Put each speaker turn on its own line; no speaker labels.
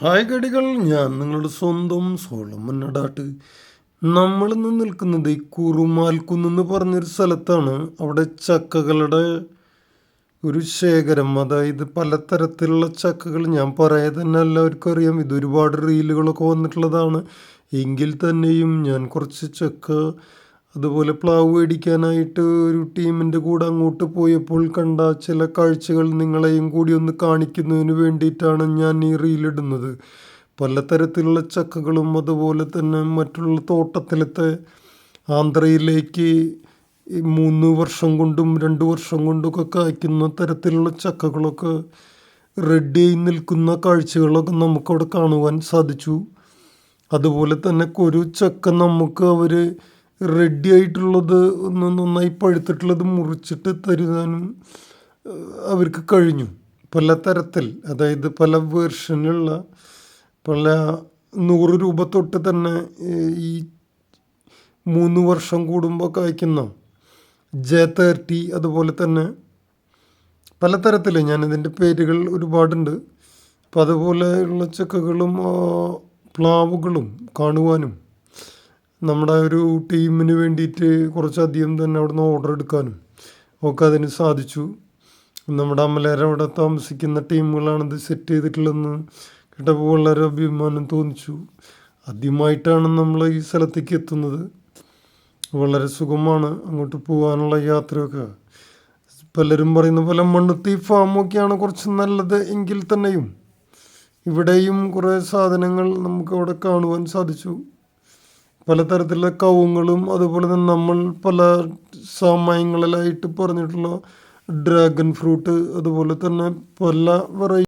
Hi കടികൾ, ഞാൻ നിങ്ങളുടെ സ്വന്തം സോളമൻ നടാട്ട്. നമ്മളിന്ന് നിൽക്കുന്നത് ഈ കുറുമാൽക്കുന്ന് പറഞ്ഞൊരു സ്ഥലത്താണ്. അവിടെ ചക്കകളുടെ ഒരു ശേഖരം, അതായത് പലതരത്തിലുള്ള ചക്കകൾ. ഞാൻ പറയാതെ തന്നെ എല്ലാവർക്കും അറിയാം, ഇത് ഒരുപാട് റീലുകളൊക്കെ വന്നിട്ടുള്ളതാണ്. എങ്കിൽ തന്നെയും ഞാൻ കുറച്ച് ചക്ക അതുപോലെ പ്ലാവ് മേടിക്കാനായിട്ട് ഒരു ടീമിൻ്റെ കൂടെ അങ്ങോട്ട് പോയപ്പോൾ കണ്ട ചില കാഴ്ചകൾ നിങ്ങളെയും കൂടി ഒന്ന് കാണിക്കുന്നതിന് വേണ്ടിയിട്ടാണ് ഞാൻ ഈ റീലിടുന്നത്. പലതരത്തിലുള്ള ചക്കകളും അതുപോലെ തന്നെ മറ്റുള്ള തോട്ടത്തിലത്തെ ആന്ധ്രയിലേക്ക് 3 വർഷം കൊണ്ടും 2 വർഷം കൊണ്ടൊക്കെ കായ്ക്കുന്ന തരത്തിലുള്ള ചക്കകളൊക്കെ റെഡിയായി നിൽക്കുന്ന കാഴ്ചകളൊക്കെ നമുക്കവിടെ കാണുവാൻ സാധിച്ചു. അതുപോലെ തന്നെ ഒരു ചക്ക നമുക്ക് അവർ റെഡി ആയിട്ടുള്ളത് ഒന്ന് നന്നായി പഴുത്തിട്ടുള്ളത് മുറിച്ചിട്ട് തരുവാനും അവർക്ക് കഴിഞ്ഞു. പല തരത്തിൽ, അതായത് പല വേർഷനുള്ള പല 100 രൂപ തൊട്ട് തന്നെ ഈ 3 വർഷം കൂടുമ്പോൾ കായ്ക്കുന്ന J30, അതുപോലെ തന്നെ പലതരത്തിൽ ഞാനിതിൻ്റെ പേരുകൾ ഒരുപാടുണ്ട്. അപ്പം അതുപോലെയുള്ള ചക്കകളും പ്ലാവുകളും കാണുവാനും നമ്മുടെ ഒരു ടീമിന് വേണ്ടിയിട്ട് കുറച്ചധികം തന്നെ അവിടെ നിന്ന് ഓർഡർ എടുക്കാനും ഒക്കെ അതിന് സാധിച്ചു. നമ്മുടെ അമലേര അവിടെ താമസിക്കുന്ന ടീമുകളാണിത് സെറ്റ് ചെയ്തിട്ടുള്ളതെന്ന് കേട്ടപ്പോൾ വളരെ അഭിമാനം തോന്നിച്ചു. ആദ്യമായിട്ടാണ് നമ്മൾ ഈ സ്ഥലത്തേക്ക് എത്തുന്നത്. വളരെ സുഖമാണ് അങ്ങോട്ട് പോകാനുള്ള യാത്രയൊക്കെ. പലരും പറയുന്ന പോലെ മണ്ണുത്തി ഫാമൊക്കെയാണ് കുറച്ച് നല്ലത് എങ്കിൽ തന്നെയും ഇവിടെയും കുറേ സാധനങ്ങൾ നമുക്ക് അവിടെ കാണുവാൻ സാധിച്ചു. പലതരത്തിലുള്ള കവുങ്ങളും അതുപോലെ തന്നെ നമ്മൾ പല സമയങ്ങളിലായിട്ട് പറഞ്ഞിട്ടുള്ള ഡ്രാഗൺ ഫ്രൂട്ട്, അതുപോലെ തന്നെ പല വെറൈറ്റി